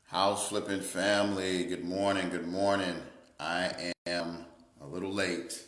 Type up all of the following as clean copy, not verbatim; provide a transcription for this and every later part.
House flipping family, good morning, good morning. I am a little late.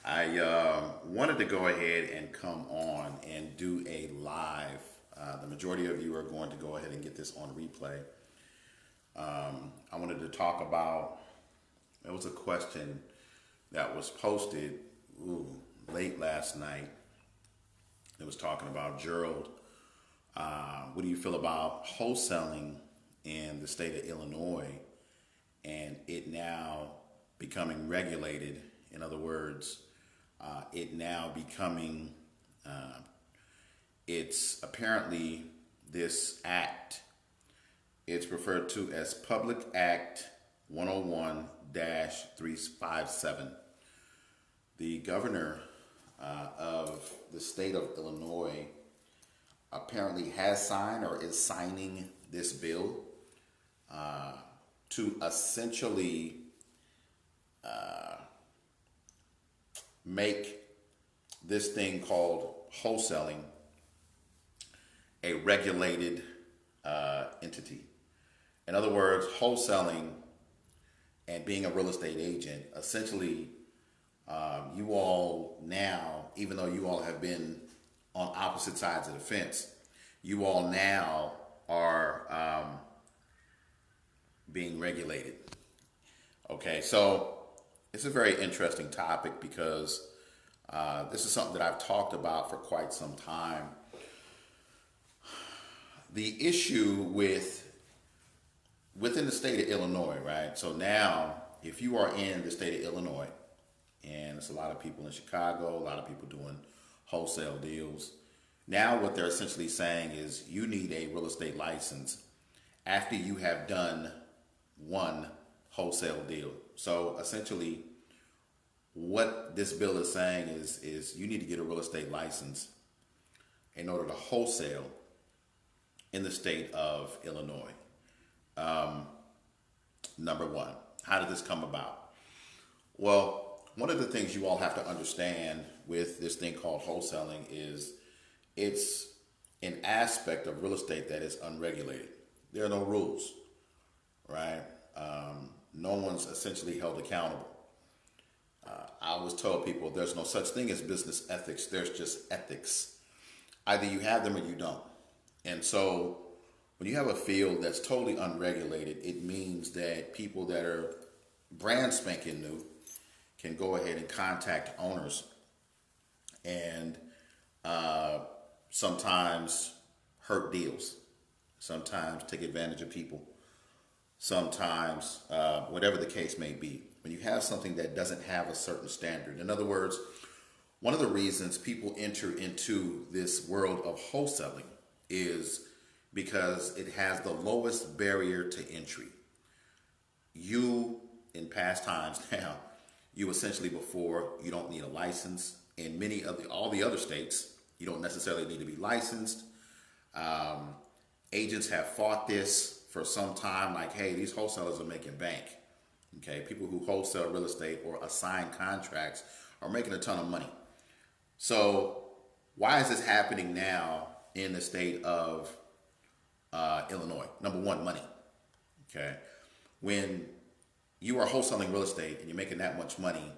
I wanted to go ahead and come on and do a live. The majority of you are going to go ahead and get this on replay. I wanted to talk about, there was a question that was posted late last night. It was talking about Gerald. What do you feel about wholesaling in the state of Illinois and it now becoming regulated? In other words, it now becoming, it's apparently this act, it's referred to as Public Act 101 357. The governor of the state of Illinois apparently has signed or is signing this bill to essentially make this thing called wholesaling a regulated entity. In other words, wholesaling and being a real estate agent, essentially, you all now, even though you all have been on opposite sides of the fence, you all now are being regulated. Okay, so it's a very interesting topic because this is something that I've talked about for quite some time. The issue within the state of Illinois, right? So now, if you are in the state of Illinois, and it's a lot of people in Chicago, a lot of people doing wholesale deals. Now what they're essentially saying is you need a real estate license after you have done one wholesale deal. So essentially what this bill is saying is you need to get a real estate license in order to wholesale in the state of Illinois. Number one, how did this come about? Well, one of the things you all have to understand with this thing called wholesaling is it's an aspect of real estate that is unregulated. There are no rules, right? No one's essentially held accountable. I always tell people there's no such thing as business ethics. There's just ethics. Either you have them or you don't. And so when you have a field that's totally unregulated, it means that people that are brand spanking new can go ahead and contact owners and sometimes hurt deals, sometimes take advantage of people, sometimes whatever the case may be. When you have something that doesn't have a certain standard. In other words, one of the reasons people enter into this world of wholesaling is because it has the lowest barrier to entry. You, in past times now, you essentially before, you don't need a license. In many of all the other states, you don't necessarily need to be licensed. Agents have fought this for some time, like, hey, these wholesalers are making bank. Okay, people who wholesale real estate or assign contracts are making a ton of money. So why is this happening now in the state of Illinois? Number one, money. Okay, when you are wholesaling real estate and you're making that much money,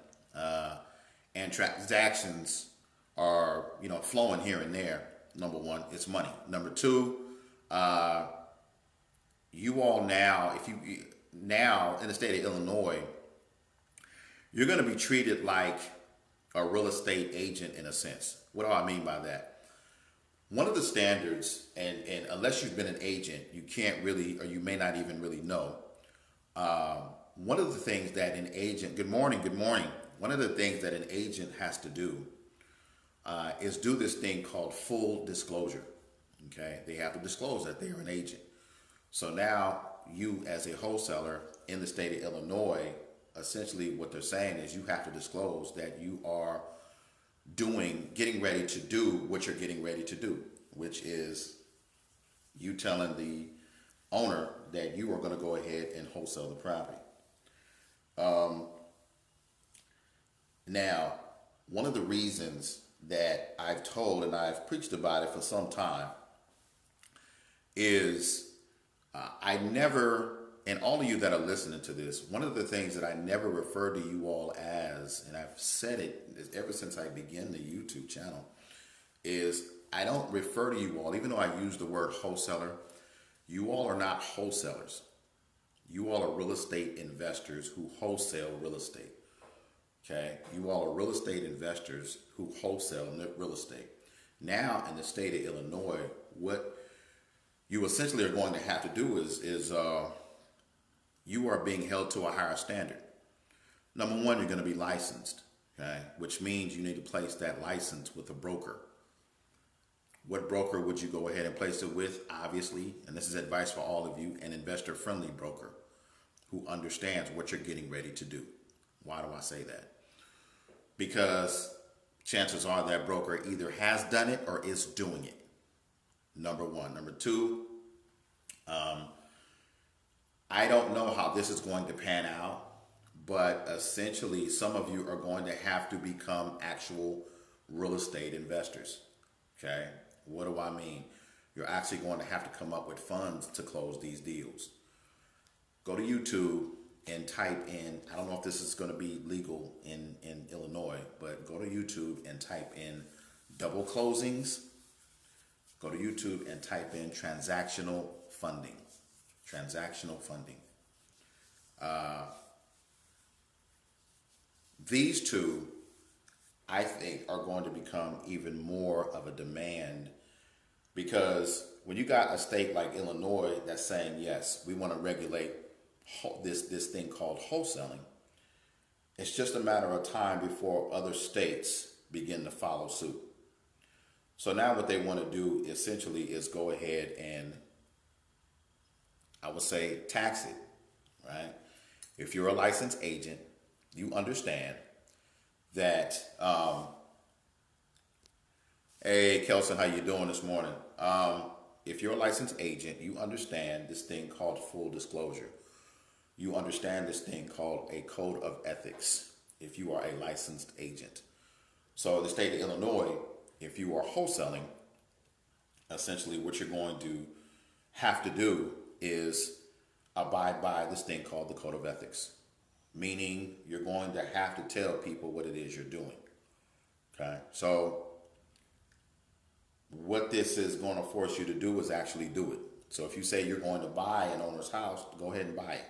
and transactions are flowing here and there. Number one, it's money. Number two, you all now, if you now in the state of Illinois, you're going to be treated like a real estate agent in a sense. What do I mean by that? One of the standards, and unless you've been an agent, you can't really, or you may not even really know. One of the things that an agent, good morning. One of the things that an agent has to do is do this thing called full disclosure. Okay, they have to disclose that they are an agent. So now you as a wholesaler in the state of Illinois, essentially what they're saying is you have to disclose that you are getting ready to do what you're getting ready to do, which is you telling the owner that you are going to go ahead and wholesale the property. Now, one of the reasons that I've told and I've preached about it for some time is I never, and all of you that are listening to this, one of the things that I never refer to you all as, and I've said it ever since I began the YouTube channel, is I don't refer to you all, even though I use the word wholesaler, you all are not wholesalers. You all are real estate investors who wholesale real estate. Okay? You all are real estate investors who wholesale real estate. Now, in the state of Illinois, what you essentially are going to have to do is you are being held to a higher standard. Number one, you're going to be licensed, okay? Which means you need to place that license with a broker. What broker would you go ahead and place it with? Obviously, and this is advice for all of you, an investor-friendly broker who understands what you're getting ready to do. Why do I say that? Because chances are that broker either has done it or is doing it. Number one. Number two, I don't know how this is going to pan out, but essentially some of you are going to have to become actual real estate investors. Okay? What do I mean? You're actually going to have to come up with funds to close these deals. Go to YouTube and type in, I don't know if this is going to be legal in Illinois, but go to YouTube and type in double closings. Go to YouTube and type in transactional funding. Transactional funding. These two, I think, are going to become even more of a demand, because when you got a state like Illinois that's saying, yes, we want to regulate this thing called wholesaling, it's just a matter of time before other states begin to follow suit. So now what they want to do essentially is go ahead and, I would say, tax it, right? If you're a licensed agent, you understand that, hey, Kelson, how you doing this morning? If you're a licensed agent, you understand this thing called full disclosure. You understand this thing called a code of ethics if you are a licensed agent. So in the state of Illinois, if you are wholesaling, essentially what you're going to have to do is abide by this thing called the code of ethics, meaning you're going to have to tell people what it is you're doing. Okay, so what this is going to force you to do is actually do it. So if you say you're going to buy an owner's house, go ahead and buy it.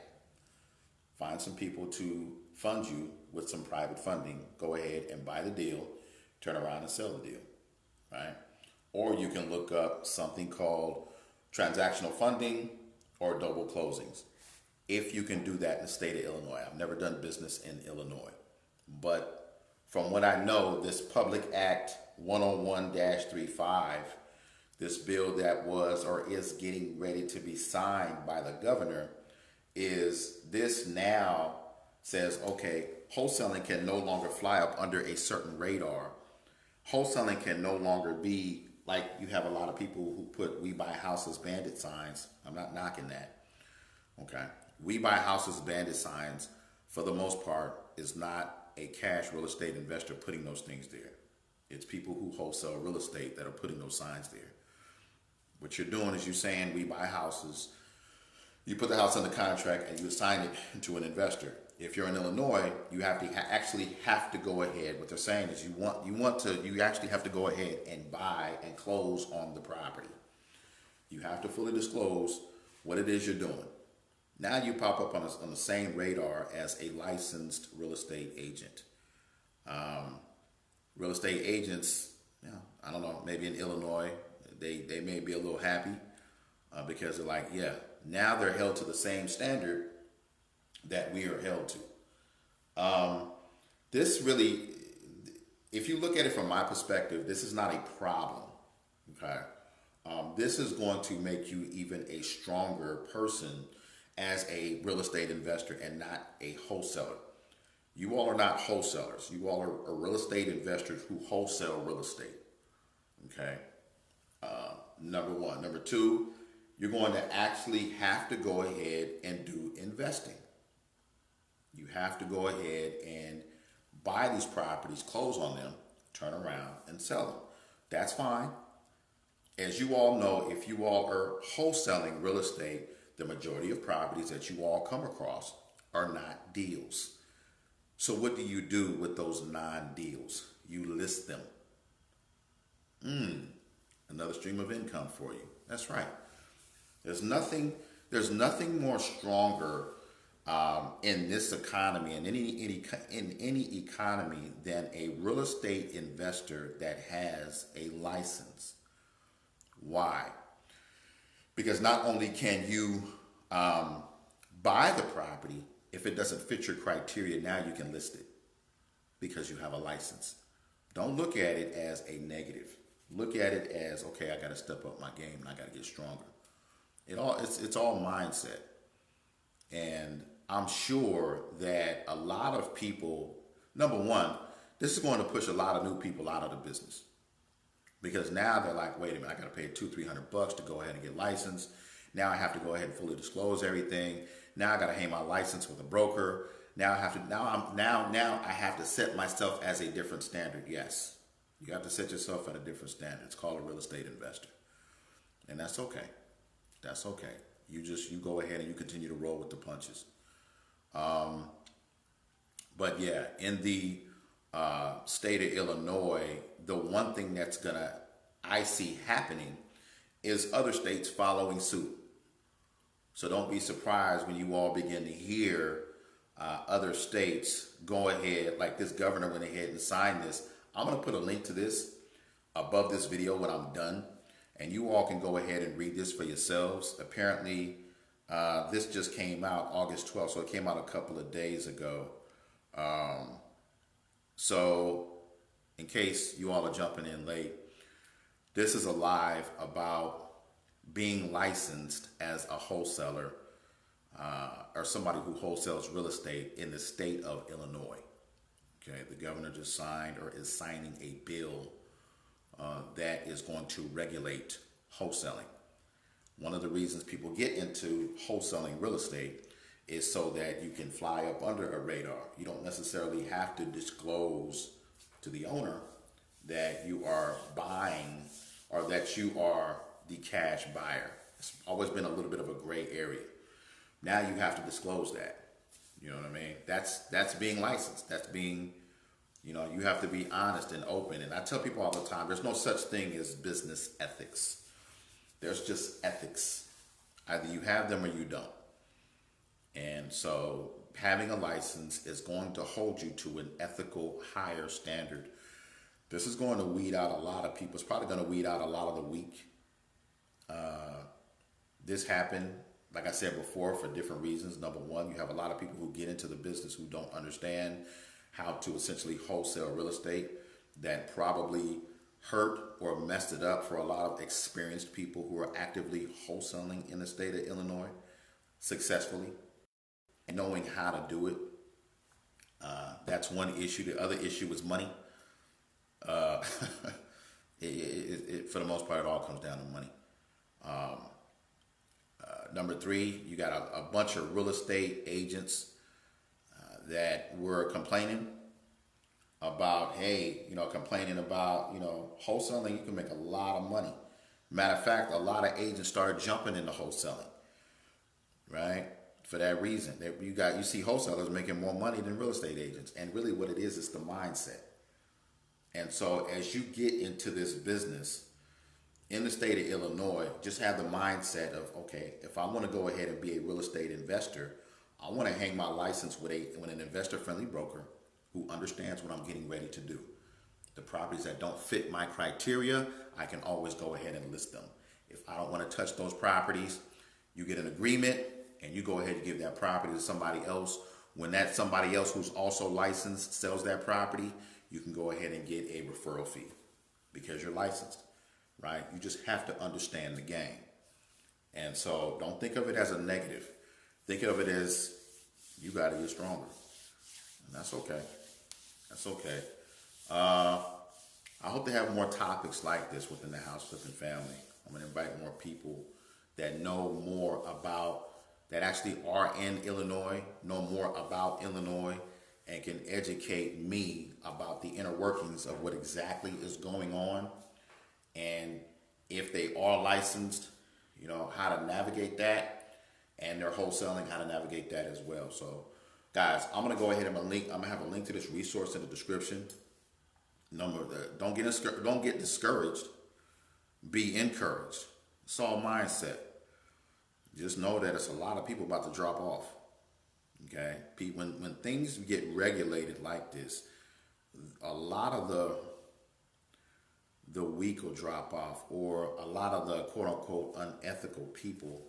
Find some people to fund you with some private funding. Go ahead and buy the deal, turn around and sell the deal, right? Or you can look up something called transactional funding or double closings. If you can do that in the state of Illinois. I've never done business in Illinois, but from what I know, this Public Act 101-35, this bill that was or is getting ready to be signed by the governor, is this now says, okay, wholesaling can no longer fly up under a certain radar. Wholesaling can no longer be like you have a lot of people who put "We Buy Houses" bandit signs. I'm not knocking that. Okay. "We Buy Houses" bandit signs, for the most part, is not a cash real estate investor putting those things there. It's people who wholesale real estate that are putting those signs there. What you're doing is you're saying "We buy houses." You put the house under contract and you assign it to an investor. If you're in Illinois, you have to actually have to go ahead. What they're saying is you actually have to go ahead and buy and close on the property. You have to fully disclose what it is you're doing. Now you pop up on the same radar as a licensed real estate agent. Real estate agents, I don't know, maybe in Illinois, they may be a little happy because they're like, yeah, now they're held to the same standard that we are held to. This really, if you look at it from my perspective, this is not a problem, okay? This is going to make you even a stronger person as a real estate investor and not a wholesaler. You all are not wholesalers. You all are real estate investors who wholesale real estate, okay? Number one. Number two, you're going to actually have to go ahead and do investing. You have to go ahead and buy these properties, close on them, turn around and sell them. That's fine. As you all know, if you all are wholesaling real estate, the majority of properties that you all come across are not deals. So what do you do with those non-deals? You list them. Another stream of income for you. That's right. There's nothing. There's nothing more stronger in this economy, in any economy, than a real estate investor that has a license. Why? Because not only can you buy the property, if it doesn't fit your criteria, now you can list it because you have a license. Don't look at it as a negative. Look at it as, okay, I got to step up my game and I got to get stronger. It's all mindset. And I'm sure that a lot of people, number one, this is going to push a lot of new people out of the business. Because now they're like, wait a minute, I got to pay $200-300 to go ahead and get licensed. Now I have to go ahead and fully disclose everything. Now I got to hang my license with a broker. Now I have to set myself as a different standard. Yes, you have to set yourself at a different standard. It's called a real estate investor, and that's okay. That's okay. You go ahead and you continue to roll with the punches. But yeah, in the state of Illinois, the one thing I see happening is other states following suit. So don't be surprised when you all begin to hear other states go ahead, like this governor went ahead and signed this. I'm going to put a link to this above this video when I'm done, and you all can go ahead and read this for yourselves. Apparently, this just came out August 12th, so it came out a couple of days ago. So in case you all are jumping in late, this is a live about being licensed as a wholesaler or somebody who wholesales real estate in the state of Illinois. Okay, the governor just signed or is signing a bill that is going to regulate wholesaling. One of the reasons people get into wholesaling real estate is so that you can fly up under a radar. You don't necessarily have to disclose to the owner that you are buying or that you are the cash buyer. It's always been a little bit of a gray area. Now you have to disclose that. You know what I mean? That's being licensed. That's being, you have to be honest and open. And I tell people all the time, there's no such thing as business ethics. There's just ethics. Either you have them or you don't. And so having a license is going to hold you to an ethical, higher standard. This is going to weed out a lot of people. It's probably going to weed out a lot of the weak. This happened, like I said before, for different reasons. Number one, you have a lot of people who get into the business who don't understand how to essentially wholesale real estate, that probably hurt or messed it up for a lot of experienced people who are actively wholesaling in the state of Illinois successfully and knowing how to do it. That's one issue. The other issue is money. For the most part, it all comes down to money. Number three, you got a bunch of real estate agents that were complaining about, wholesaling, you can make a lot of money. Matter of fact, a lot of agents started jumping into wholesaling, right? For that reason, you see wholesalers making more money than real estate agents. And really what it is the mindset. And so as you get into this business in the state of Illinois, just have the mindset of, okay, if I want to go ahead and be a real estate investor, I want to hang my license with an investor-friendly broker who understands what I'm getting ready to do. The properties that don't fit my criteria, I can always go ahead and list them. If I don't want to touch those properties, you get an agreement and you go ahead and give that property to somebody else. When that somebody else who's also licensed sells that property, you can go ahead and get a referral fee because you're licensed, right? You just have to understand the game. And so don't think of it as a negative. Think of it as you got to get stronger. And that's okay. That's okay. I hope to have more topics like this within the house flipping family. I'm going to invite more people that know more about, that actually are in Illinois, know more about Illinois, and can educate me about the inner workings of what exactly is going on. And if they are licensed, how to navigate that. and their wholesaling, how to navigate that as well. So, guys, I'm gonna go ahead and I'm gonna have a link to this resource in the description. Don't get discouraged. Be encouraged. It's all mindset. Just know that it's a lot of people about to drop off. Okay, when things get regulated like this, a lot of the weak will drop off, or a lot of the quote unquote unethical people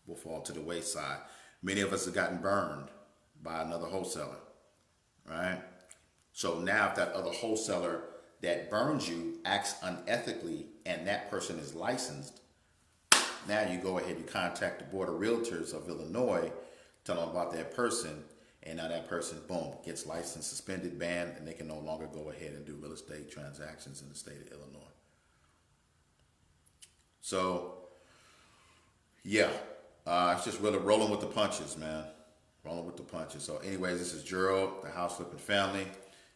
will fall to the wayside. Many of us have gotten burned by another wholesaler, right? So now if that other wholesaler that burns you acts unethically and that person is licensed, now you go ahead and contact the Board of Realtors of Illinois, tell them about that person, and now that person, boom, gets licensed, suspended, banned, and they can no longer go ahead and do real estate transactions in the state of Illinois. So, yeah, it's just really rolling with the punches, man. Rolling with the punches. So anyways, this is Gerald, the House Flipping Family.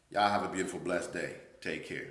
Y'all have a beautiful, blessed day. Take care.